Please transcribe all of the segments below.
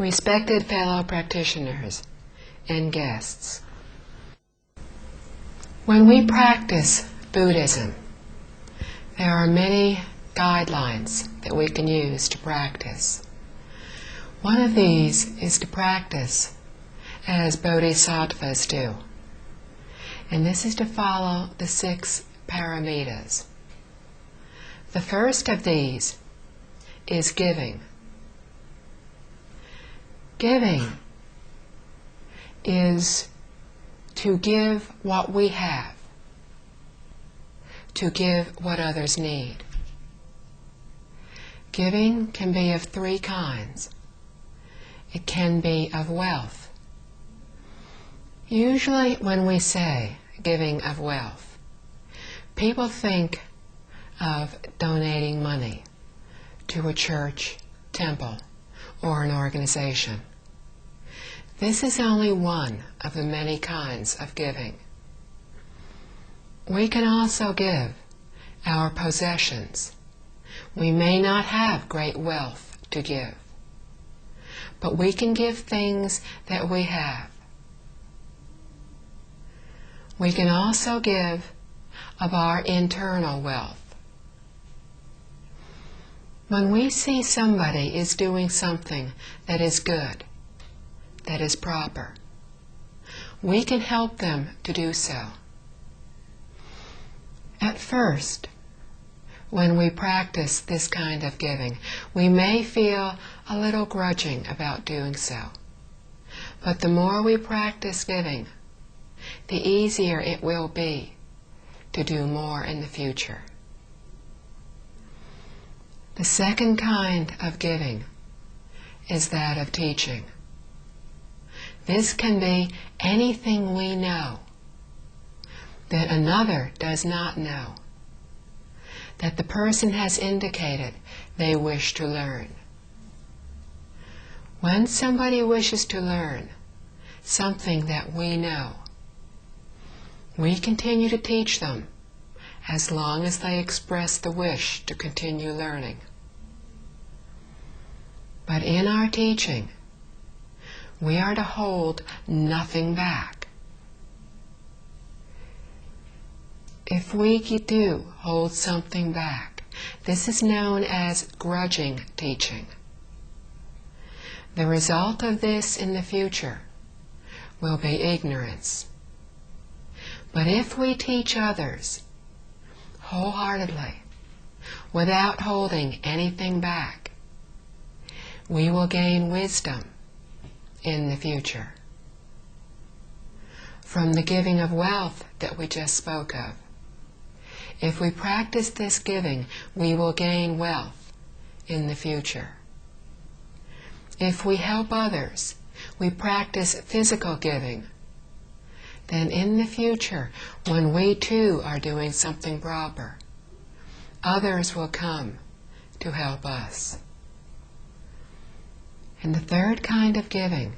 Respected fellow practitioners and guests, when we practice Buddhism, there are many guidelines that we can use to practice. One of these is to practice as Bodhisattvas do, and this is to follow the 6 paramitas. The first of these is giving. Giving is to give what we have, to give what others need. Giving can be of 3 kinds. It can be of wealth. Usually when we say giving of wealth, people think of donating money to a church, temple, or an organization. This is only one of the many kinds of giving. We can also give our possessions. We may not have great wealth to give, but we can give things that we have. We can also give of our internal wealth. When we see somebody is doing something that is good, that is proper, we can help them to do so. At first, when we practice this kind of giving, we may feel a little grudging about doing so. But the more we practice giving, the easier it will be to do more in the future. The second kind of giving is that of teaching. This can be anything we know that another does not know, that the person has indicated they wish to learn. When somebody wishes to learn something that we know, we continue to teach them as long as they express the wish to continue learning. But in our teaching, we are to hold nothing back. If we do hold something back, this is known as grudging teaching. The result of this in the future will be ignorance. But if we teach others wholeheartedly, without holding anything back, we will gain wisdom in the future. From the giving of wealth that we just spoke of, if we practice this giving, we will gain wealth in the future. If we help others, we practice physical giving, then in the future, when we too are doing something proper, others will come to help us. And the third kind of giving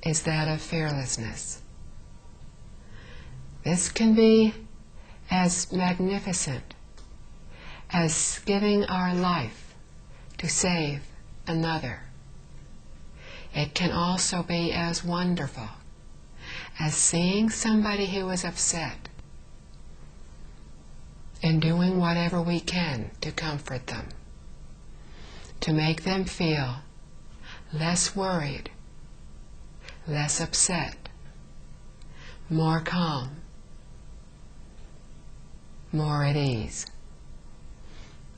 is that of fearlessness. This can be as magnificent as giving our life to save another. It can also be as wonderful as seeing somebody who is upset and doing whatever we can to comfort them, to make them feel less worried, less upset, more calm, more at ease.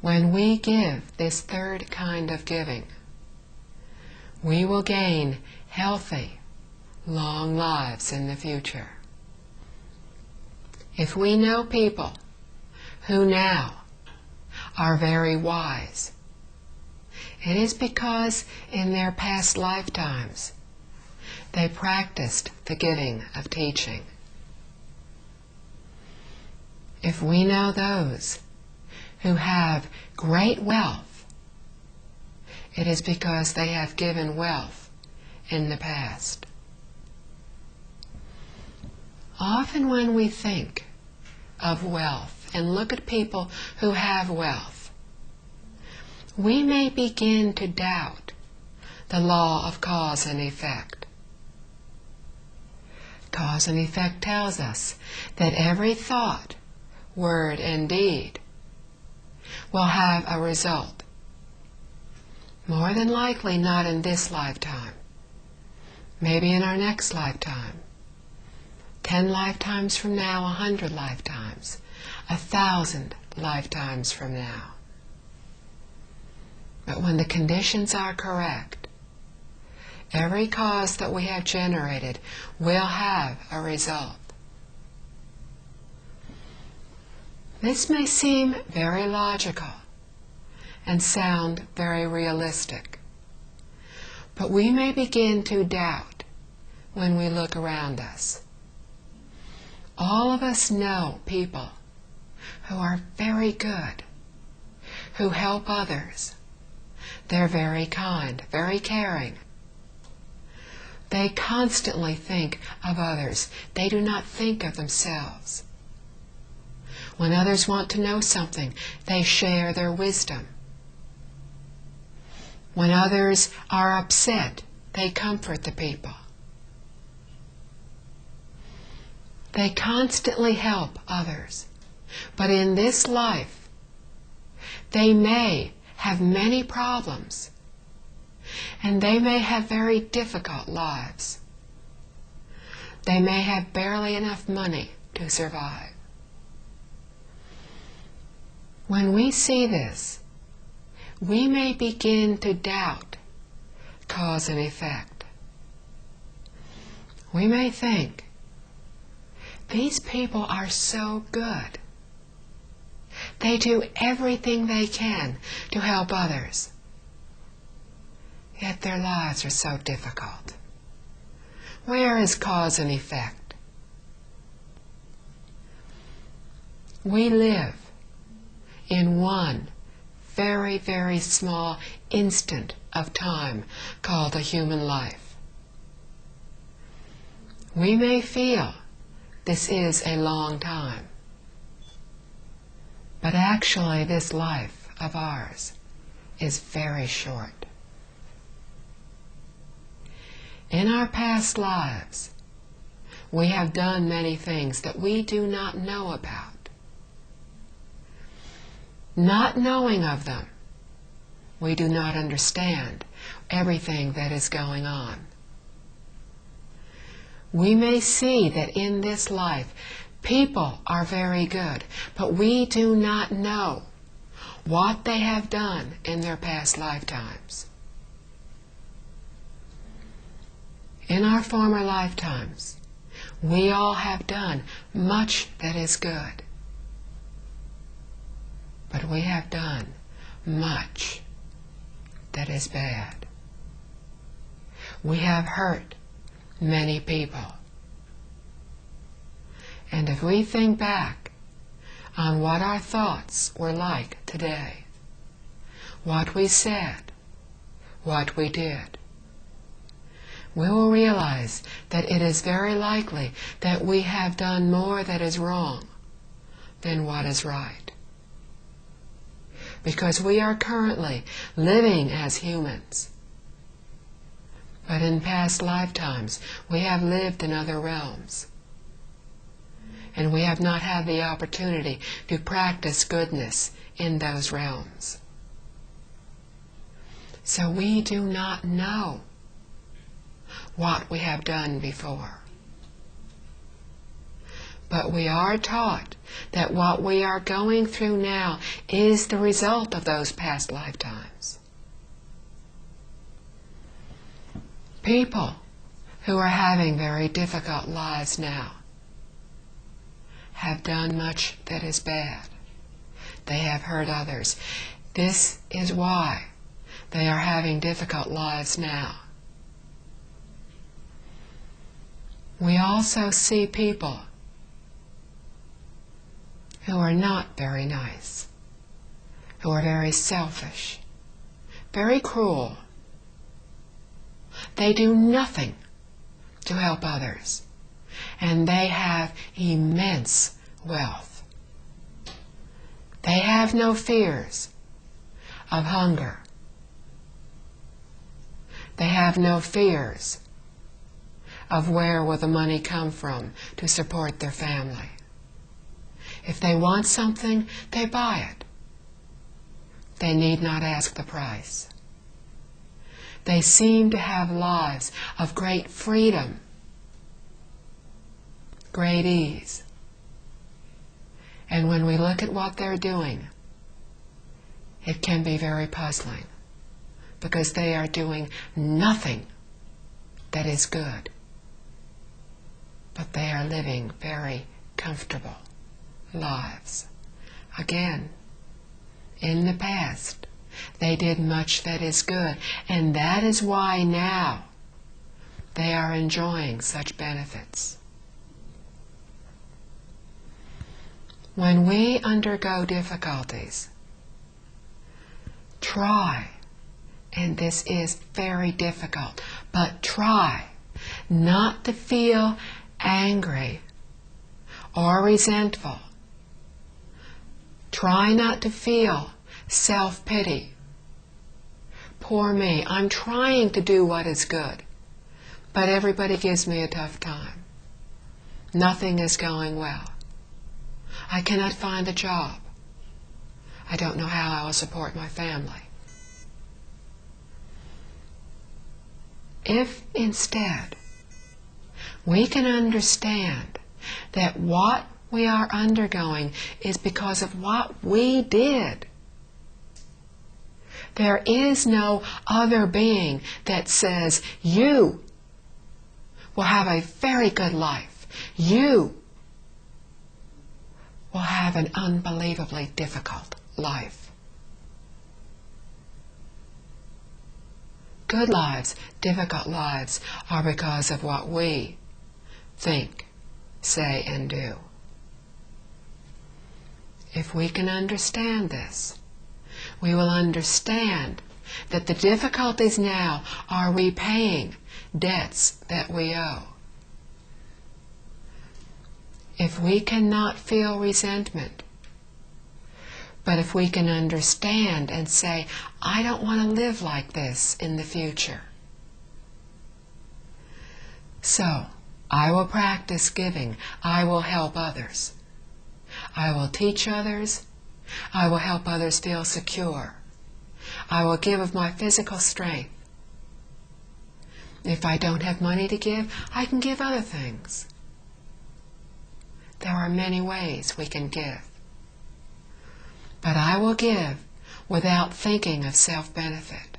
When we give this third kind of giving, we will gain healthy, long lives in the future. If we know people who now are very wise, it is because in their past lifetimes they practiced the giving of teaching. If we know those who have great wealth, it is because they have given wealth in the past. Often when we think of wealth and look at people who have wealth, we may begin to doubt the law of cause and effect. Cause and effect tells us that every thought, word, and deed will have a result. More than likely not in this lifetime. Maybe in our next lifetime. 10 lifetimes from now, 100 lifetimes, 1,000 lifetimes from now. But when the conditions are correct, every cause that we have generated will have a result. This may seem very logical and sound very realistic, but we may begin to doubt when we look around us. All of us know people who are very good, who help others. They're very kind, very caring. They constantly think of others. They do not think of themselves. When others want to know something, they share their wisdom. When others are upset, they comfort the people. They constantly help others. But in this life, they may have many problems, and they may have very difficult lives. They may have barely enough money to survive. When we see this, we may begin to doubt cause and effect. We may think, these people are so good. They do everything they can to help others. Yet their lives are so difficult. Where is cause and effect? We live in one very, very small instant of time called a human life. We may feel this is a long time, but actually this life of ours is very short. In our past lives, we have done many things that we do not know about. Not knowing of them, we do not understand everything that is going on. We may see that in this life, people are very good, but we do not know what they have done in their past lifetimes. In our former lifetimes, we all have done much that is good. But we have done much that is bad. We have hurt many people. And if we think back on what our thoughts were like today, what we said, what we did, we will realize that it is very likely that we have done more that is wrong than what is right. Because we are currently living as humans. But in past lifetimes, we have lived in other realms. And we have not had the opportunity to practice goodness in those realms. So we do not know what we have done before. But we are taught that what we are going through now is the result of those past lifetimes. People who are having very difficult lives now have done much that is bad. They have hurt others. This is why they are having difficult lives now. We also see people who are not very nice, who are very selfish, very cruel. They do nothing to help others, and they have immense wealth. They have no fears of hunger, They have no fears of where will the money come from to support their family. If they want something, they buy it. They need not ask the price. They seem to have lives of great freedom, great ease. And when we look at what they're doing, it can be very puzzling, because they are doing nothing that is good, but they are living very comfortable lives. Again, in the past, they did much that is good, and that is why now they are enjoying such benefits. When we undergo difficulties, try, and this is very difficult, but try not to feel angry or resentful. Try not to feel self-pity. Poor me, I'm trying to do what is good, but everybody gives me a tough time. Nothing is going well. I cannot find a job. I don't know how I will support my family. If instead we can understand that what we are undergoing is because of what we did, there is no other being that says, you will have a very good life. You will have an unbelievably difficult life. Good lives, difficult lives, are because of what we think, say, and do. If we can understand this, we will understand that the difficulties now are repaying debts that we owe. If we cannot feel resentment, but if we can understand and say, I don't want to live like this in the future. So, I will practice giving. I will help others. I will teach others. I will help others feel secure. I will give of my physical strength. If I don't have money to give, I can give other things. There are many ways we can give. But I will give without thinking of self-benefit.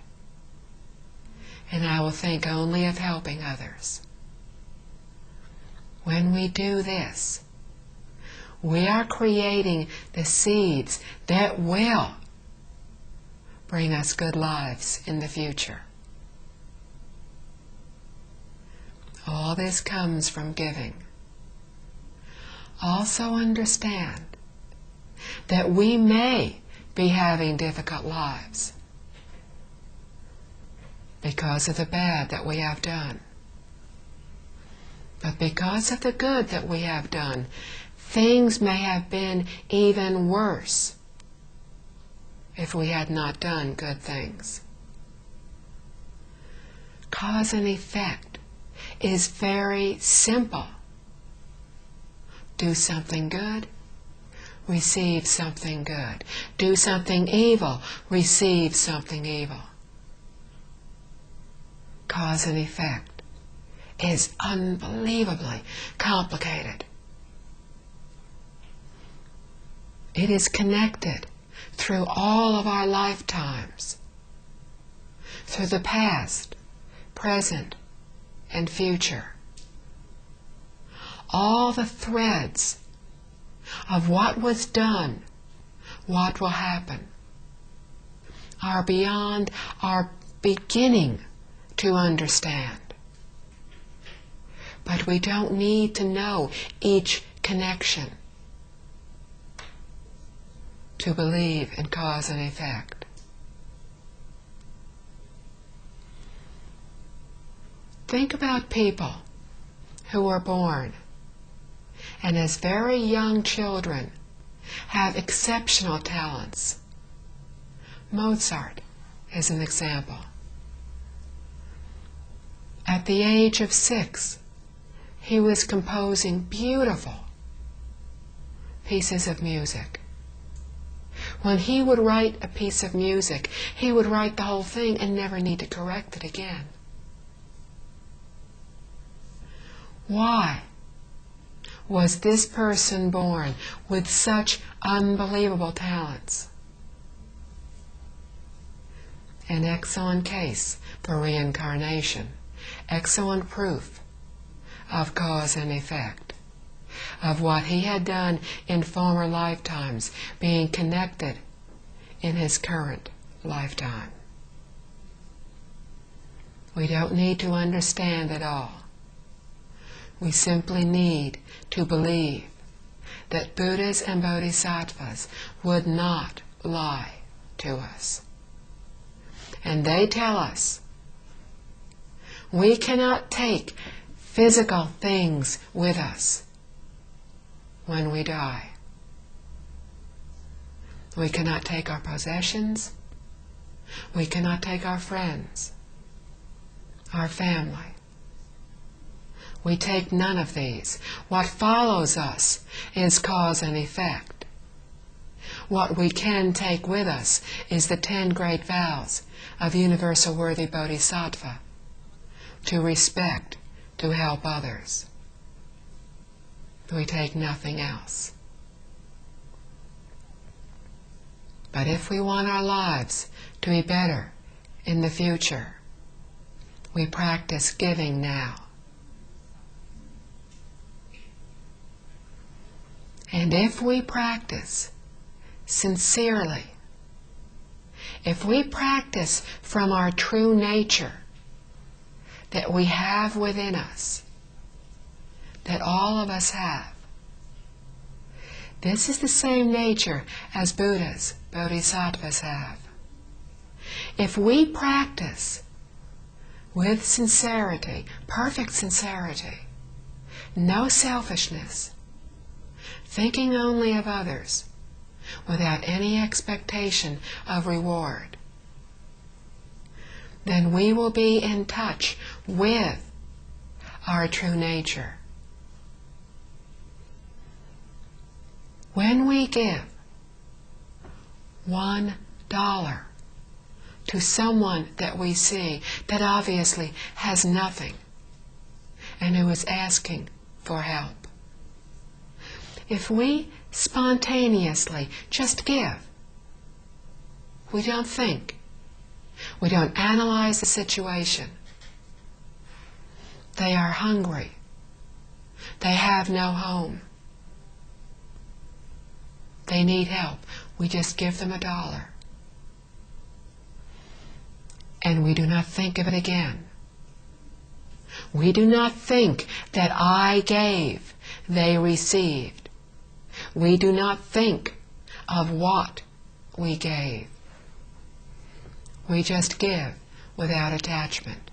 And I will think only of helping others. When we do this, we are creating the seeds that will bring us good lives in the future. All this comes from giving. Also understand that we may be having difficult lives because of the bad that we have done. But because of the good that we have done, things may have been even worse if we had not done good things. Cause and effect is very simple. Do something good, receive something good. Do something evil, receive something evil. Cause and effect is unbelievably complicated. It is connected through all of our lifetimes, through the past, present, and future. All the threads of what was done, what will happen, are beyond our beginning to understand. But we don't need to know each connection to believe in cause and effect. Think about people who were born and as very young children have exceptional talents. Mozart is an example. At the age of 6, he was composing beautiful pieces of music. When he would write a piece of music, he would write the whole thing and never need to correct it again. Why was this person born with such unbelievable talents? An excellent case for reincarnation, excellent proof of cause and effect, of what he had done in former lifetimes being connected in his current lifetime. We don't need to understand it all. We simply need to believe that Buddhas and Bodhisattvas would not lie to us. And they tell us we cannot take physical things with us when we die. We cannot take our possessions. We cannot take our friends, our family. We take none of these. What follows us is cause and effect. What we can take with us is the 10 great vows of universal worthy Bodhisattva: to respect, to help others. We take nothing else. But if we want our lives to be better in the future, we practice giving now. And if we practice sincerely, if we practice from our true nature that we have within us, that all of us have, this is the same nature as Buddhas, Bodhisattvas have. If we practice with sincerity, perfect sincerity, no selfishness, thinking only of others, without any expectation of reward, then we will be in touch with our true nature. When we give $1 to someone that we see that obviously has nothing and who is asking for help, if we spontaneously just give, we don't think, we don't analyze the situation. They are hungry. They have no home. They need help. We just give them $1. And we do not think of it again. We do not think that I gave, they received. We do not think of what we gave. We just give without attachment.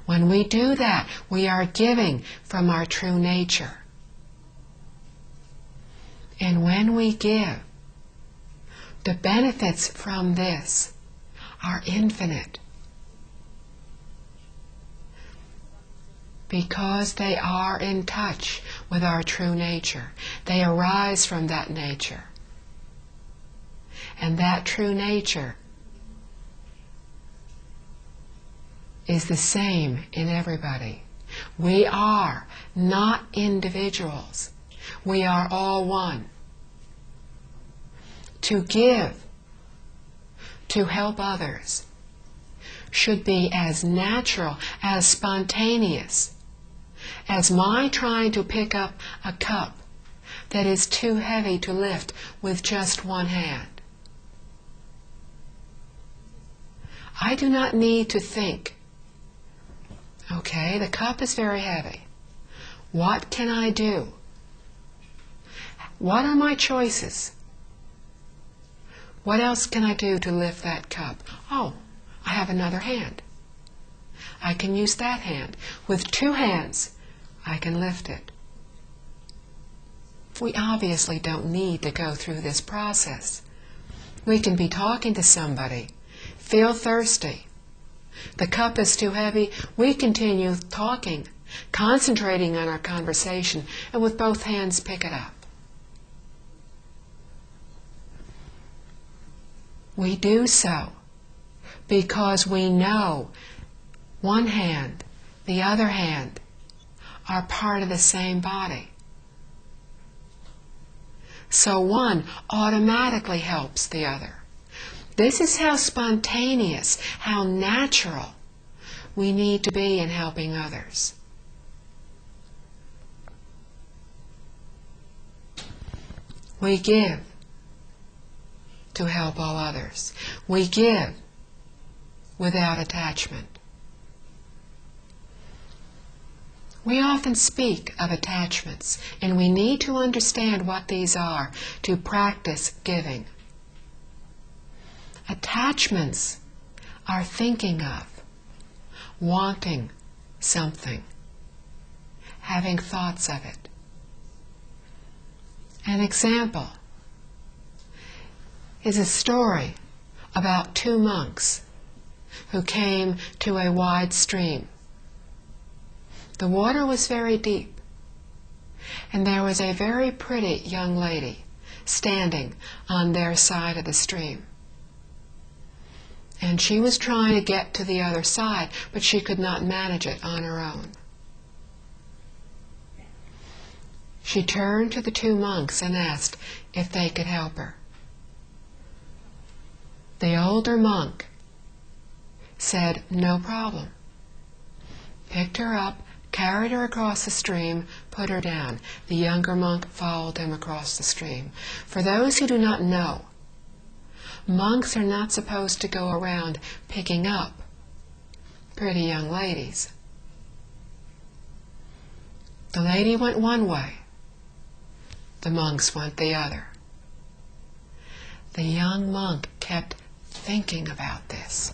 When we do that, we are giving from our true nature. And when we give, the benefits from this are infinite, because they are in touch with our true nature. They arise from that nature. And that true nature is the same in everybody. We are not individuals. We are all one. To give, to help others, should be as natural, as spontaneous as my trying to pick up a cup that is too heavy to lift with just one hand. I do not need to think, okay, the cup is very heavy. What can I do? What are my choices? What else can I do to lift that cup? Oh, I have another hand. I can use that hand. With 2 hands, I can lift it. We obviously don't need to go through this process. We can be talking to somebody, feel thirsty, The cup is too heavy. We continue talking, concentrating on our conversation, and with both hands pick it up. We do so because we know one hand, the other hand, are part of the same body. So one automatically helps the other. This is how spontaneous, how natural we need to be in helping others. We give to help all others. We give without attachment. We often speak of attachments, and we need to understand what these are to practice giving. Attachments are thinking of, wanting something, having thoughts of it. An example is a story about two monks who came to a wide stream. The water was very deep, and there was a very pretty young lady standing on their side of the stream. And she was trying to get to the other side, but she could not manage it on her own. She turned to the two monks and asked if they could help her. The older monk said, "No problem," picked her up, carried her across the stream, put her down. The younger monk followed him across the stream. For those who do not know, monks are not supposed to go around picking up pretty young ladies. The lady went one way. The monks went the other. The young monk kept thinking about this.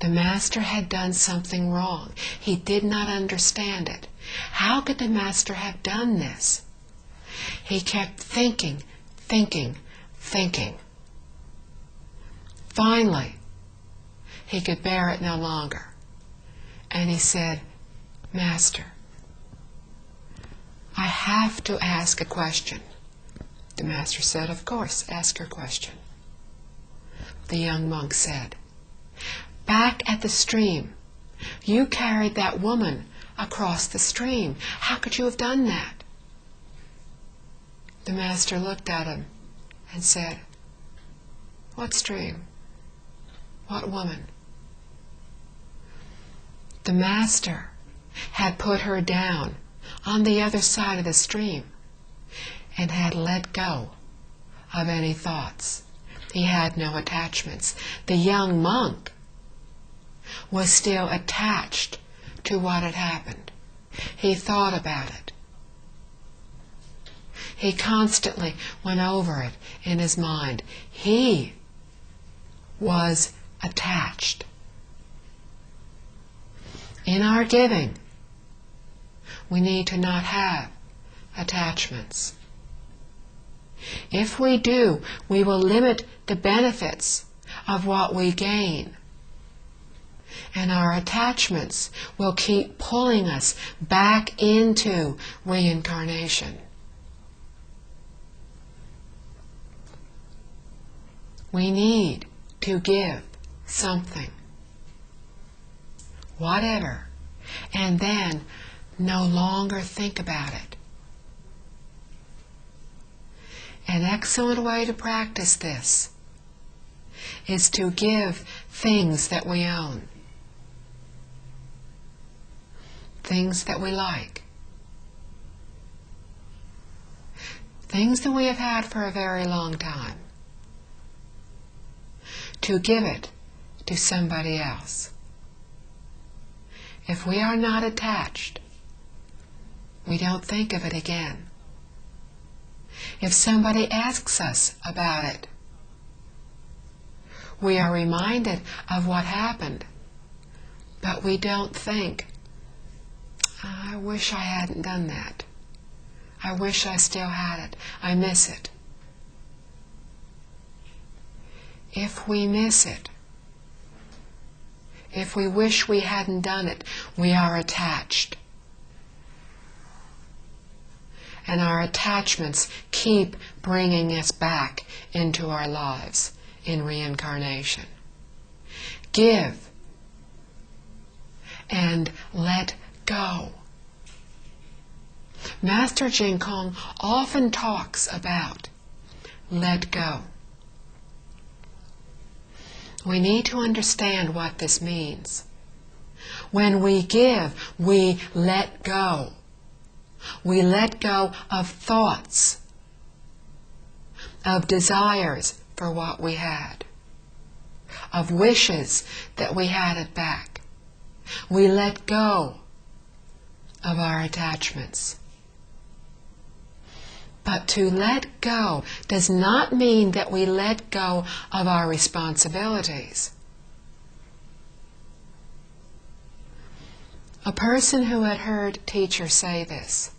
The master had done something wrong. He did not understand it. How could the master have done this? He kept thinking. Finally, he could bear it no longer. And he said, "Master, I have to ask a question." The master said, "Of course, ask your question." The young monk said, "Back at the stream, you carried that woman across the stream. How could you have done that?" The master looked at him and said, "What stream? What woman?" The master had put her down on the other side of the stream and had let go of any thoughts. He had no attachments. The young monk was still attached to what had happened. He thought about it. He constantly went over it in his mind. He was attached. In our giving, we need to not have attachments. If we do, we will limit the benefits of what we gain. And our attachments will keep pulling us back into reincarnation. We need to give something, whatever, and then no longer think about it. An excellent way to practice this is to give things that we own, things that we like, things that we have had for a very long time, to give it to somebody else. If we are not attached, we don't think of it again. If somebody asks us about it, we are reminded of what happened, but we don't think, "I wish I hadn't done that. I wish I still had it. I miss it." If we miss it, If we wish we hadn't done it, we are attached. And our attachments keep bringing us back into our lives in reincarnation. Give and let go. Master Jin Kong often talks about let go. We need to understand what this means. When we give, we let go. We let go of thoughts, of desires for what we had, of wishes that we had it back. We let go of our attachments. But to let go does not mean that we let go of our responsibilities. A person who had heard teacher say this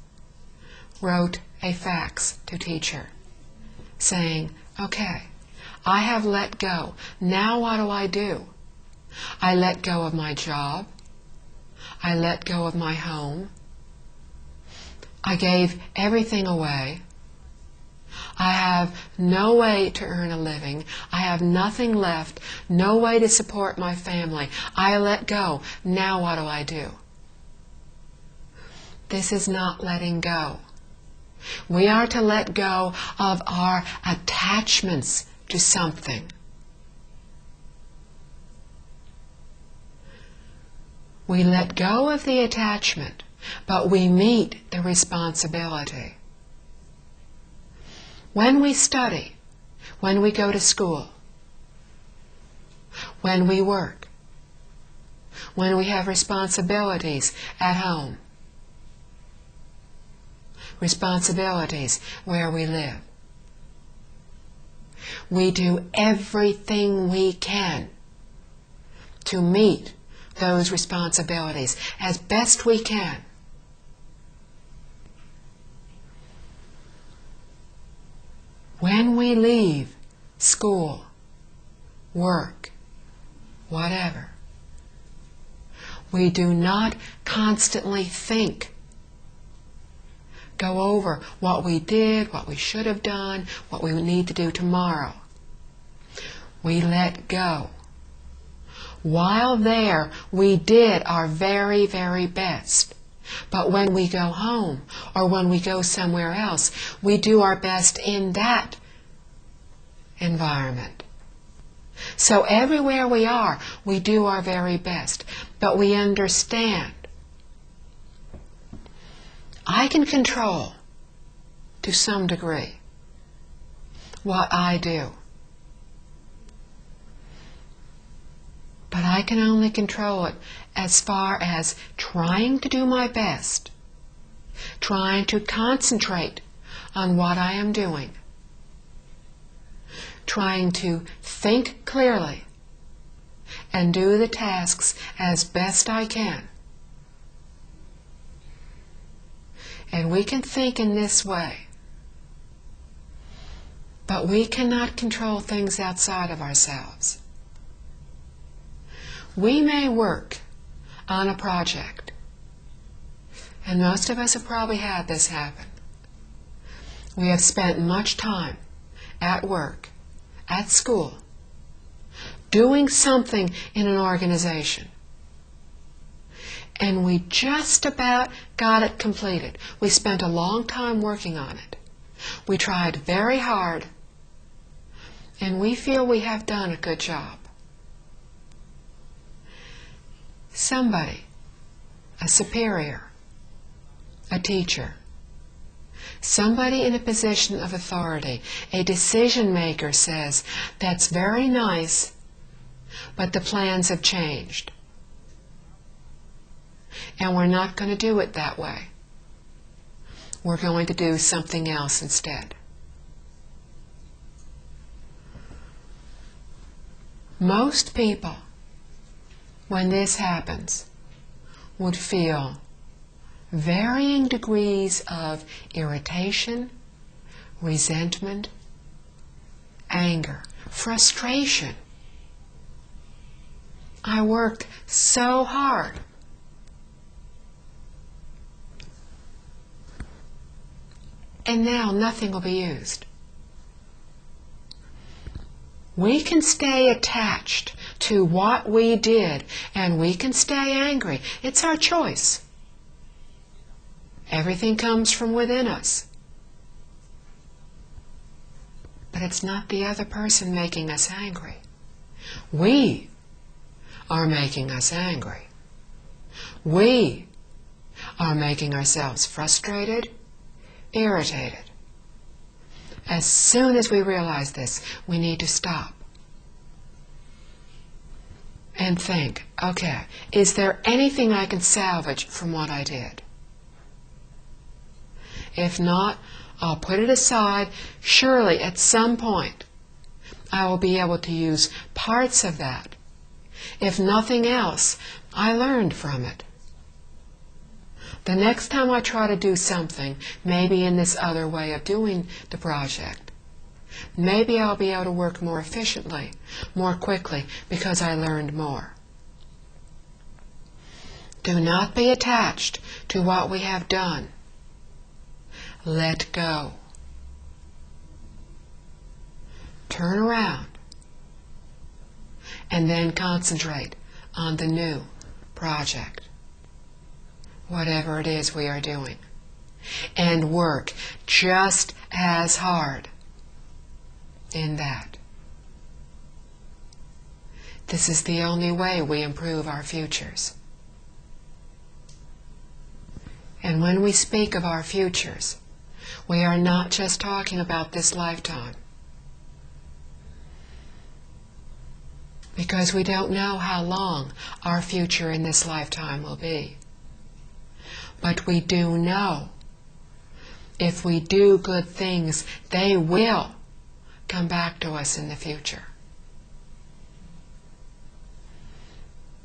wrote a fax to teacher saying, okay, I have let go. Now what do I do? I let go of my job. I let go of my home. I gave everything away. I have no way to earn a living. I have nothing left, no way to support my family. I let go. Now what do I do? This is not letting go. We are to let go of our attachments to something. We let go of the attachment, but we meet the responsibility. When we study, when we go to school, when we work, when we have responsibilities at home, responsibilities where we live, we do everything we can to meet those responsibilities as best we can. When we leave school, work, whatever, we do not constantly think, go over what we did, what we should have done, what we need to do tomorrow. We let go. While there, we did our very, very best. But when we go home, or when we go somewhere else, we do our best in that environment. So everywhere we are, we do our very best. But we understand, I can control, to some degree, what I do. But I can only control it as far as trying to do my best, trying to concentrate on what I am doing, trying to think clearly and do the tasks as best I can. And we can think in this way, but we cannot control things outside of ourselves. We may work on a project, and most of us have probably had this happen. We have spent much time at work, at school, doing something in an organization, and we just about got it completed. We spent a long time working on it. We tried very hard, and we feel we have done a good job. Somebody, a superior, a teacher, somebody in a position of authority, a decision maker says, that's very nice, but the plans have changed. And we're not going to do it that way. We're going to do something else instead. Most people, when this happens, would feel varying degrees of irritation, resentment, anger, frustration. I worked so hard. And now nothing will be used. We can stay attached to what we did, and we can stay angry. It's our choice. Everything comes from within us. But it's not the other person making us angry. We are making us angry. We are making ourselves frustrated, irritated. As soon as we realize this, we need to stop and think, okay, is there anything I can salvage from what I did? If not, I'll put it aside. Surely at some point I will be able to use parts of that. If nothing else, I learned from it. The next time I try to do something, maybe in this other way of doing the project, maybe I'll be able to work more efficiently, more quickly, because I learned more. Do not be attached to what we have done. Let go. Turn around and then concentrate on the new project, whatever it is we are doing, and work just as hard in that. This is the only way we improve our futures. And when we speak of our futures, we are not just talking about this lifetime, because we don't know how long our future in this lifetime will be. But we do know if we do good things, they will come back to us in the future.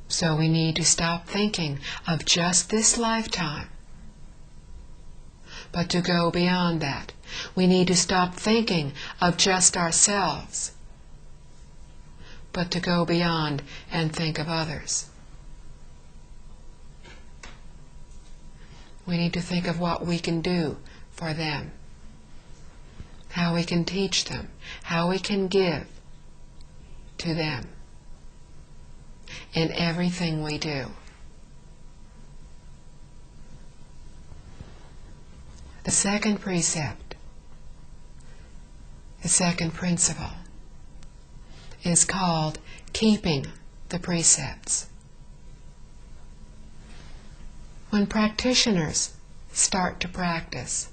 So we need to stop thinking of just this lifetime, but to go beyond that. We need to stop thinking of just ourselves, but to go beyond and think of others. We need to think of what we can do for them, how we can teach them, how we can give to them in everything we do. The second precept, the second principle, is called keeping the precepts. When practitioners start to practice,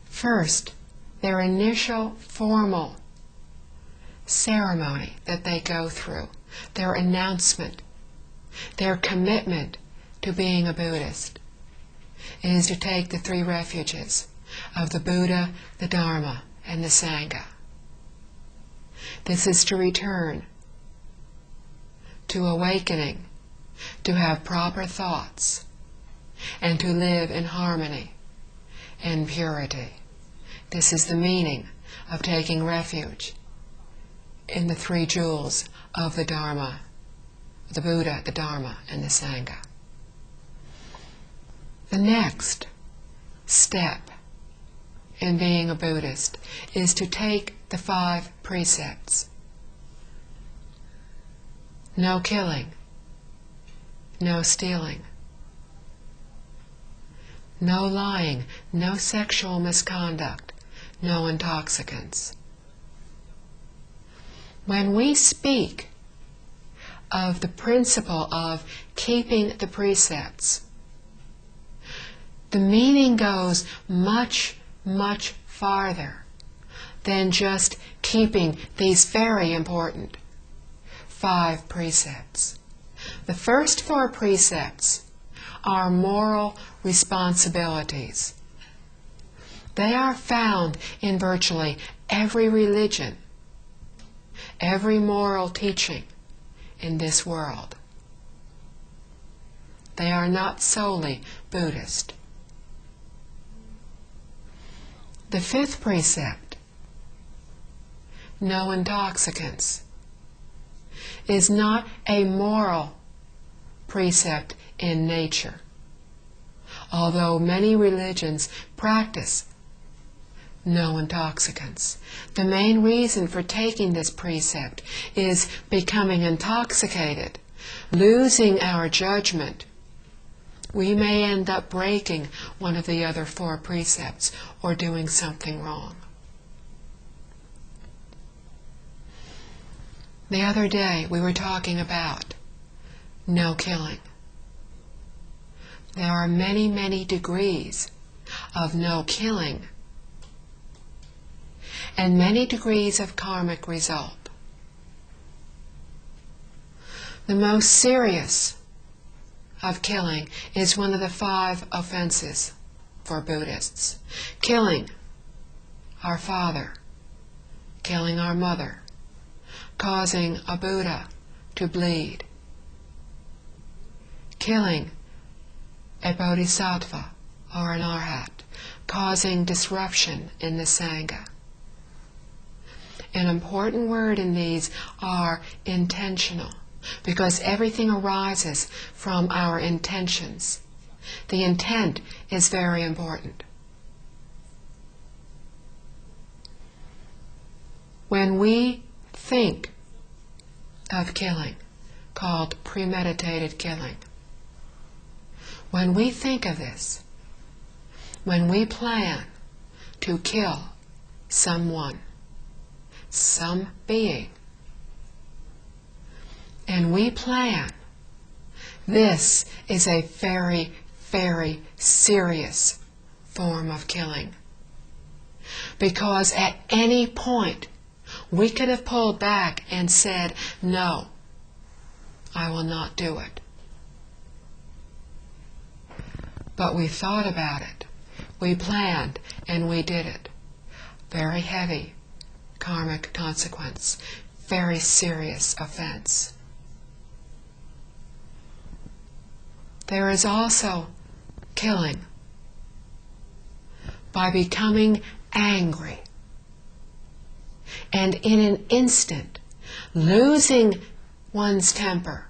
first, their initial formal ceremony that they go through, their announcement, their commitment to being a Buddhist, is to take the three refuges of the Buddha, the Dharma, and the Sangha. This is to return to awakening, to have proper thoughts, and to live in harmony and purity. This is the meaning of taking refuge in the three jewels of the Dharma, the Buddha, the Dharma, and the Sangha. The next step in being a Buddhist is to take the 5 precepts. No killing, no stealing, no lying, no sexual misconduct, no intoxicants. When we speak of the principle of keeping the precepts, the meaning goes much, much farther than just keeping these very important 5 precepts. The first 4 precepts are moral responsibilities. They are found in virtually every religion, every moral teaching in this world. They are not solely Buddhist. The 5th precept, no intoxicants, is not a moral precept in nature, although many religions practice no intoxicants. The main reason for taking this precept is becoming intoxicated, losing our judgment. We may end up breaking one of the other 4 precepts or doing something wrong. The other day we were talking about no killing. There are many, many degrees of no killing and many degrees of karmic result. The most serious of killing is one of the 5 offenses for Buddhists. Killing our father, killing our mother, causing a Buddha to bleed, killing a Bodhisattva or an Arhat, causing disruption in the Sangha. An important word in these are intentional, because everything arises from our intentions. The intent is very important. When we think of killing, called premeditated killing, when we think of this, when we plan to kill someone, some being, and we plan, this is a very, very serious form of killing. Because at any point, we could have pulled back and said, no, I will not do it. But we thought about it, we planned, and we did it. Very heavy karmic consequence, very serious offense. There is also killing by becoming angry and in an instant losing one's temper,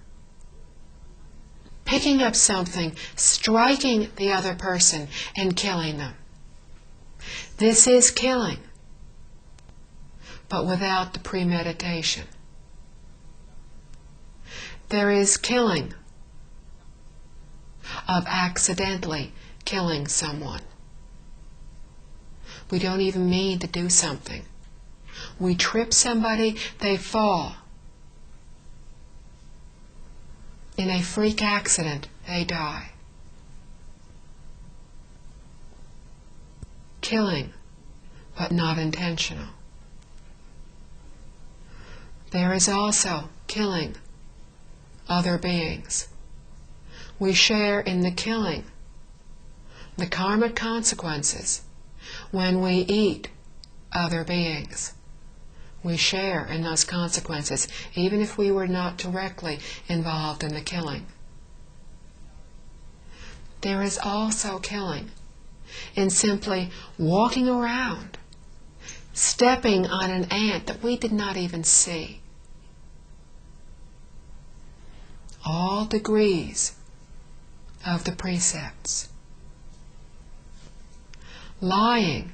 picking up something, striking the other person, and killing them. This is killing, but without the premeditation. There is killing of accidentally killing someone. We don't even mean to do something. We trip somebody, they fall. In a freak accident, they die. Killing, but not intentional. There is also killing other beings. We share in the killing, the karmic consequences, when we eat other beings. We share in those consequences, even if we were not directly involved in the killing. There is also killing in simply walking around, stepping on an ant that we did not even see. All degrees of the precepts. Lying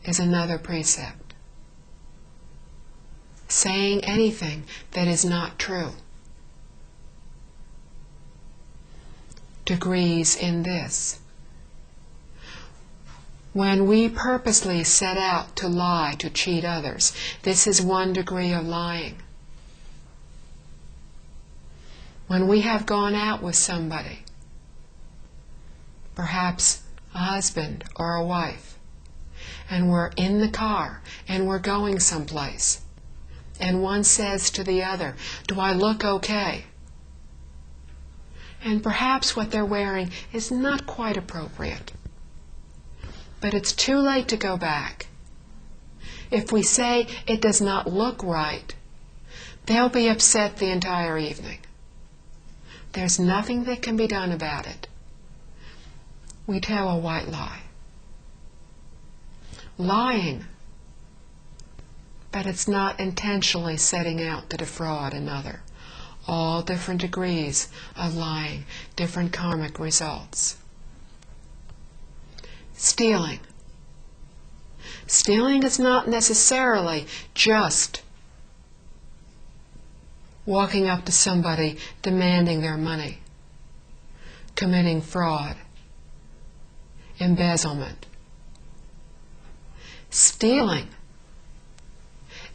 is another precept. Saying anything that is not true. Degrees in this. When we purposely set out to lie, to cheat others, this is 1 degree of lying. When we have gone out with somebody, perhaps a husband or a wife, and we're in the car and we're going someplace, and one says to the other, "Do I look okay?" And perhaps what they're wearing is not quite appropriate. But it's too late to go back. If we say it does not look right, they'll be upset the entire evening. There's nothing that can be done about it. We tell a white lie. Lying but it's not intentionally setting out to defraud another. All different degrees of lying, different karmic results. Stealing. Stealing is not necessarily just walking up to somebody demanding their money, committing fraud, embezzlement. Stealing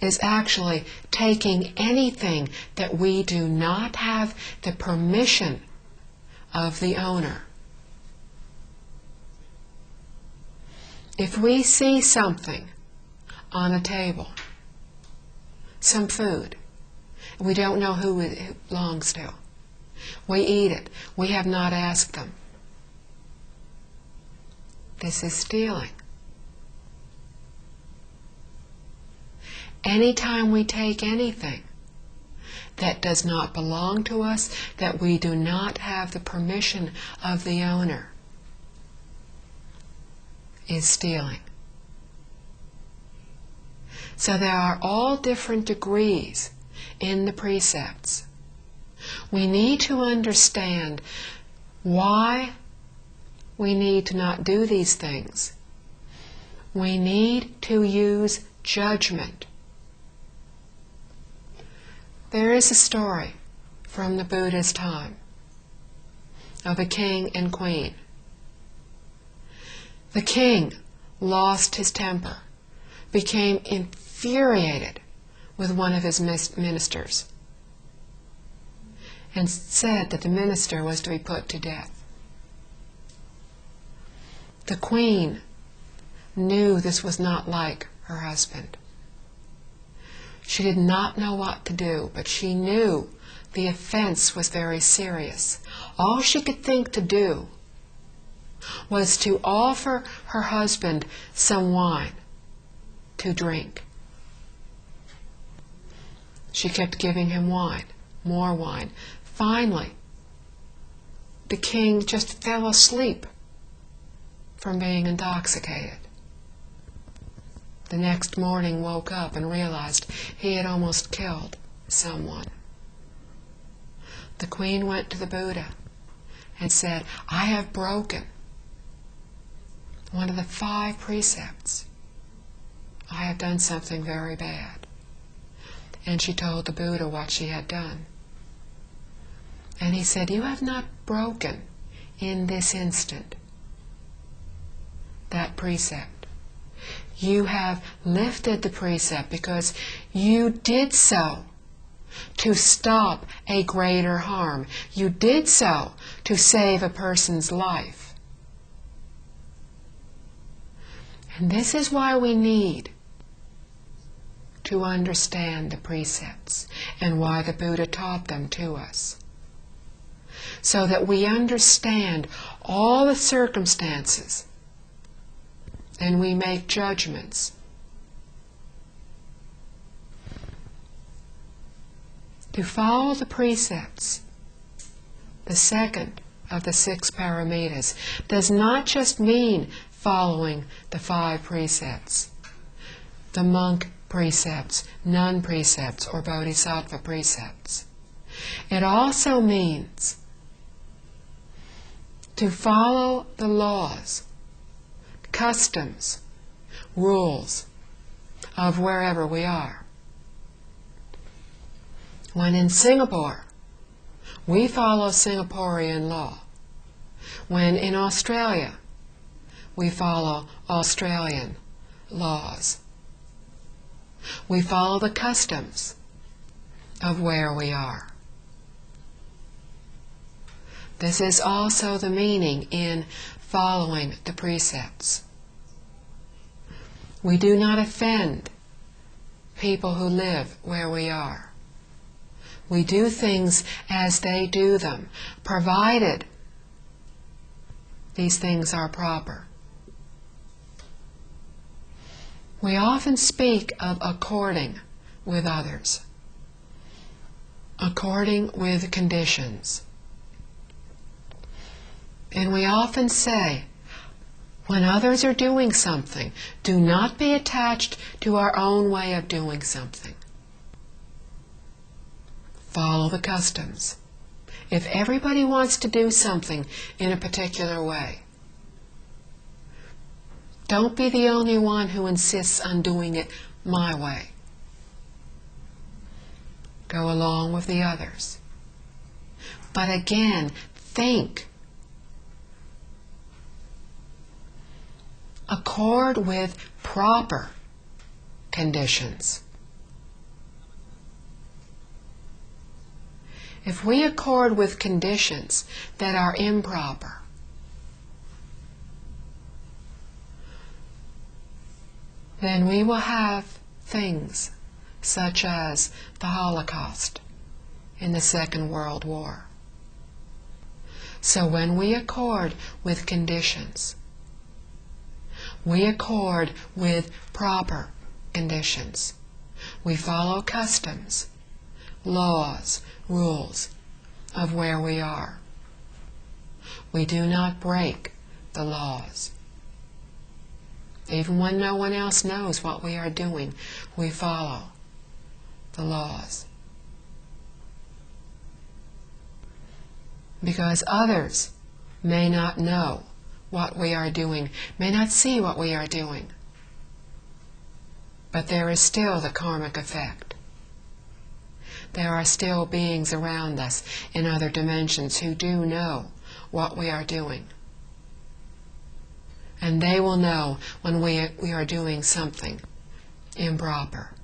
is actually taking anything that we do not have the permission of the owner. If we see something on a table, some food, we don't know who it belongs to, we eat it, we have not asked them. This is stealing. Anytime we take anything that does not belong to us, that we do not have the permission of the owner, is stealing. So there are all different degrees in the precepts. We need to understand why we need to not do these things. We need to use judgment. There is a story from the Buddha's time of a king and queen. The king lost his temper, became infuriated with one of his ministers, and said that the minister was to be put to death. The queen knew this was not like her husband. She did not know what to do, but she knew the offense was very serious. All she could think to do was to offer her husband some wine to drink. She kept giving him wine, more wine. Finally, the king just fell asleep from being intoxicated. The next morning woke up and realized he had almost killed someone. The queen went to the Buddha and said, I have broken one of the 5 precepts. I have done something very bad. And she told the Buddha what she had done. And he said, you have not broken in this instant that precept. You have lifted the precept because you did so to stop a greater harm. You did so to save a person's life. And this is why we need to understand the precepts and why the Buddha taught them to us. So that we understand all the circumstances and we make judgments. To follow the precepts, the second of the 6 paramitas, does not just mean following the 5 precepts, the monk precepts, nun precepts, or bodhisattva precepts. It also means to follow the laws, customs, rules of wherever we are. When in Singapore, we follow Singaporean law. When in Australia, we follow Australian laws. We follow the customs of where we are. This is also the meaning in following the precepts. We do not offend people who live where we are. We do things as they do them, provided these things are proper. We often speak of according with others, according with conditions. And we often say, When others are doing something, do not be attached to our own way of doing something. Follow the customs. If everybody wants to do something in a particular way, don't be the only one who insists on doing it my way. Go along with the others. But again, think. Accord with proper conditions. If we accord with conditions that are improper, then we will have things such as the Holocaust in the Second World War. So when we accord with conditions, we accord with proper conditions. We follow customs, laws, rules of where we are. We do not break the laws. Even when no one else knows what we are doing, we follow the laws. Because others may not know what we are doing, may not see what we are doing. But there is still the karmic effect. There are still beings around us in other dimensions who do know what we are doing. And they will know when we are doing something improper.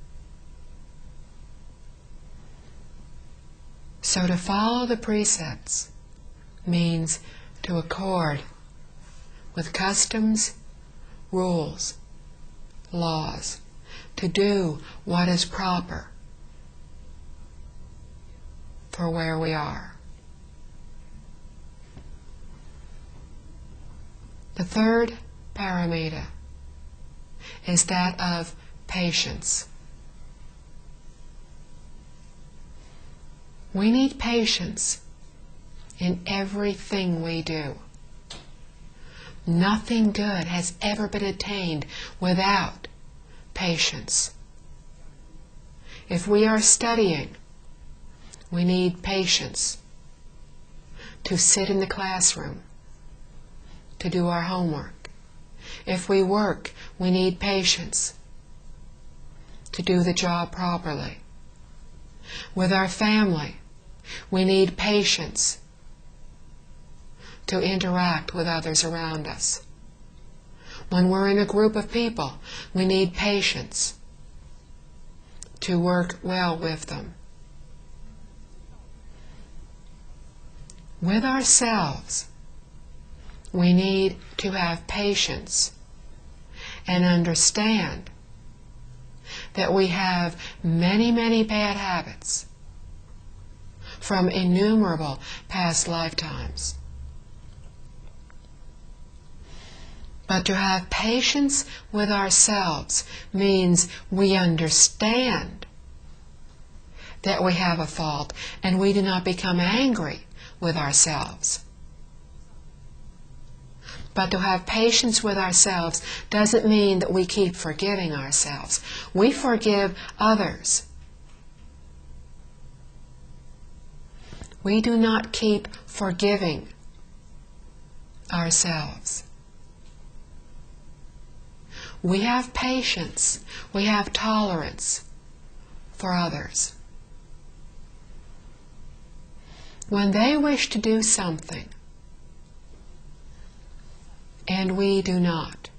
So to follow the precepts means to accord with customs, rules, laws, to do what is proper for where we are. The third paramita is that of patience. We need patience in everything we do. Nothing good has ever been attained without patience. If we are studying, we need patience to sit in the classroom, to do our homework. If we work, we need patience to do the job properly. With our family, we need patience to interact with others around us. When we're in a group of people, we need patience to work well with them. With ourselves, we need to have patience and understand that we have many, many bad habits from innumerable past lifetimes. But to have patience with ourselves means we understand that we have a fault and we do not become angry with ourselves. But to have patience with ourselves doesn't mean that we keep forgiving ourselves. We forgive others. We do not keep forgiving ourselves. We have patience. We have tolerance for others. When they wish to do something, and we do not,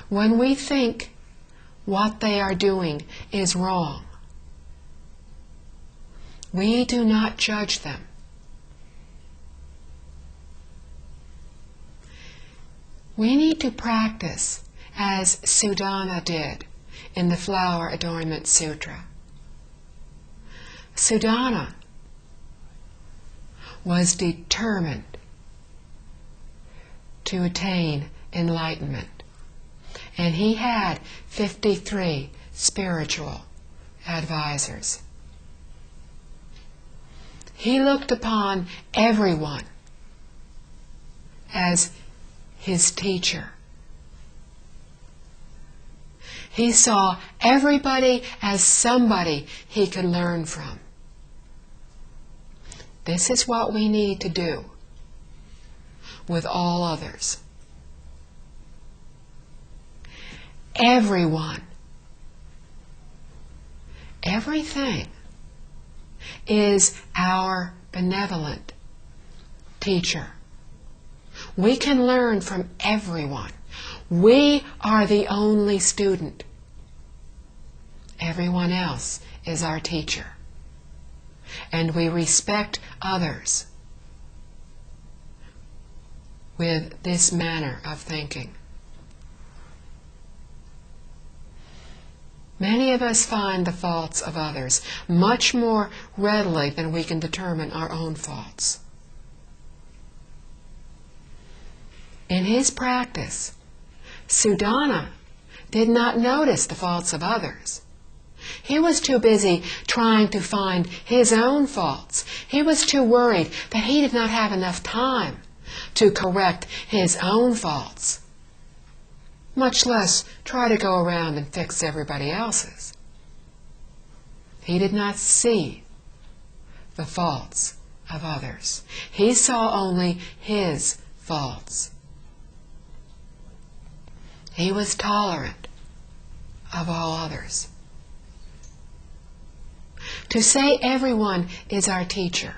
when we think what they are doing is wrong, we do not judge them. We need to practice as Sudana did in the Flower Adornment Sutra. Sudana was determined to attain enlightenment, and he had 53 spiritual advisors. He looked upon everyone as his teacher. He saw everybody as somebody he could learn from. This is what we need to do with all others. Everyone, everything is our benevolent teacher. We can learn from everyone. We are the only student. Everyone else is our teacher. And we respect others with this manner of thinking. Many of us find the faults of others much more readily than we can determine our own faults. In his practice, Sudana did not notice the faults of others. He was too busy trying to find his own faults. He was too worried that he did not have enough time to correct his own faults, much less try to go around and fix everybody else's. He did not see the faults of others. He saw only his faults. He was tolerant of all others. To say everyone is our teacher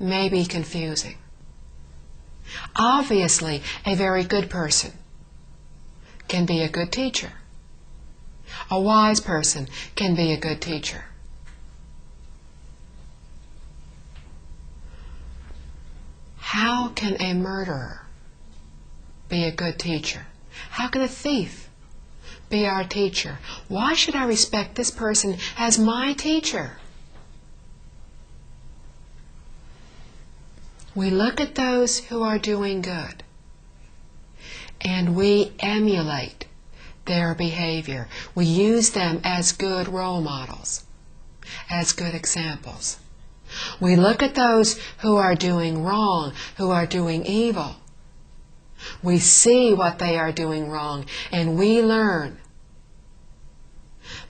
may be confusing. Obviously, a very good person can be a good teacher. A wise person can be a good teacher. How can a murderer be a good teacher? How can a thief be our teacher? Why should I respect this person as my teacher? We look at those who are doing good and we emulate their behavior. We use them as good role models, as good examples. We look at those who are doing wrong, who are doing evil. We see what they are doing wrong, and we learn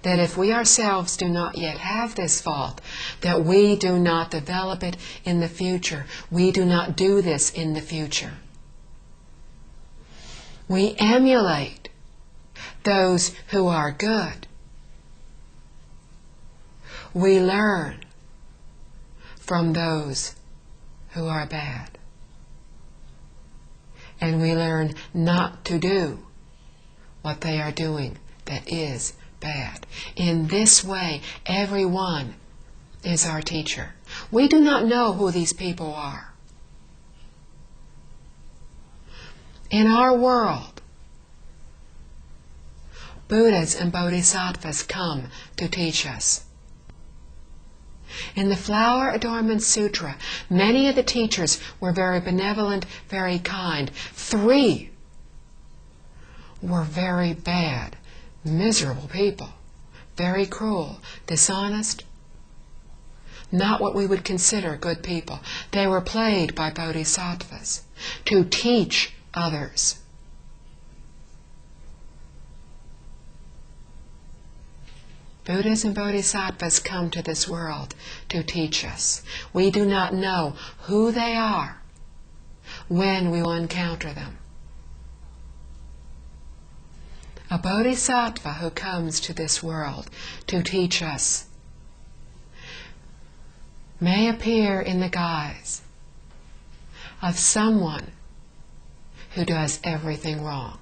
that if we ourselves do not yet have this fault, that we do not develop it in the future. We do not do this in the future. We emulate those who are good. We learn from those who are bad. And we learn not to do what they are doing that is bad. In this way, everyone is our teacher. We do not know who these people are. In our world, Buddhas and Bodhisattvas come to teach us. In the Flower Adornment Sutra, many of the teachers were very benevolent, very kind. 3 were very bad, miserable people, very cruel, dishonest, not what we would consider good people. They were played by bodhisattvas to teach others. Buddhas and bodhisattvas come to this world to teach us. We do not know who they are when we will encounter them. A bodhisattva who comes to this world to teach us may appear in the guise of someone who does everything wrong,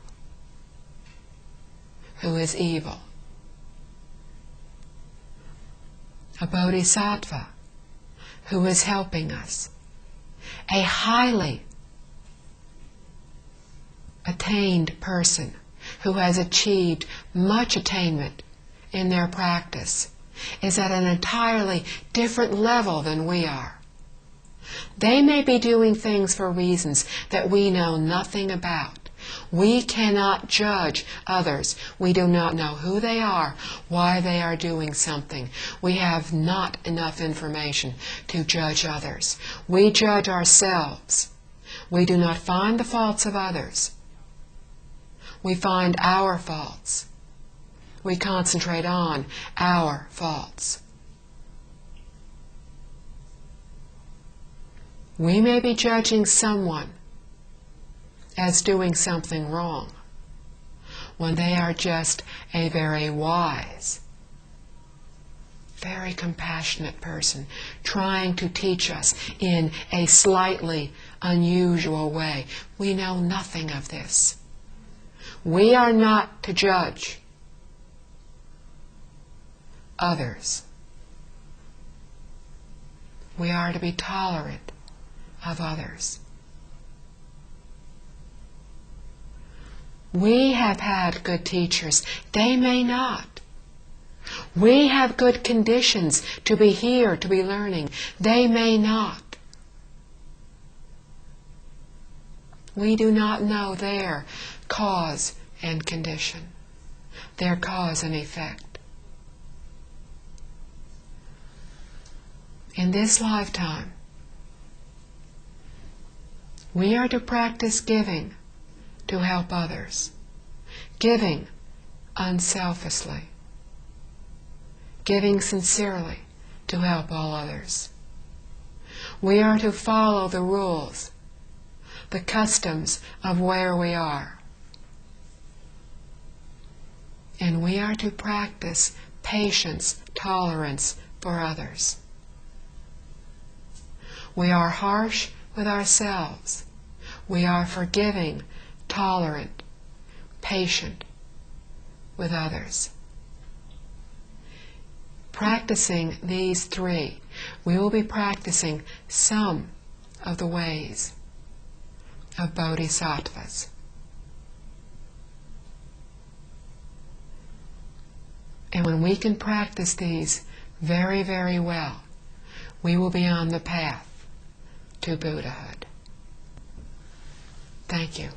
who is evil. A bodhisattva who is helping us, a highly attained person who has achieved much attainment in their practice, is at an entirely different level than we are. They may be doing things for reasons that we know nothing about. We cannot judge others. We do not know who they are, why they are doing something. We have not enough information to judge others. We judge ourselves We do not find the faults of others. We find our faults. We concentrate on our faults. We may be judging someone as doing something wrong when they are just a very wise, very compassionate person trying to teach us in a slightly unusual way. We know nothing of this. We are not to judge others. We are to be tolerant of others. We have had good teachers. They may not. We have good conditions to be here, to be learning. They may not. We do not know their cause and condition, their cause and effect. In this lifetime, we are to practice giving to help others, giving unselfishly, giving sincerely to help all others. We are to follow the rules, the customs of where we are. And we are to practice patience, tolerance for others. We are harsh with ourselves. We are forgiving, tolerant, patient with others. Practicing these three, we will be practicing some of the ways of bodhisattvas. And when we can practice these very, very well, we will be on the path to Buddhahood. Thank you.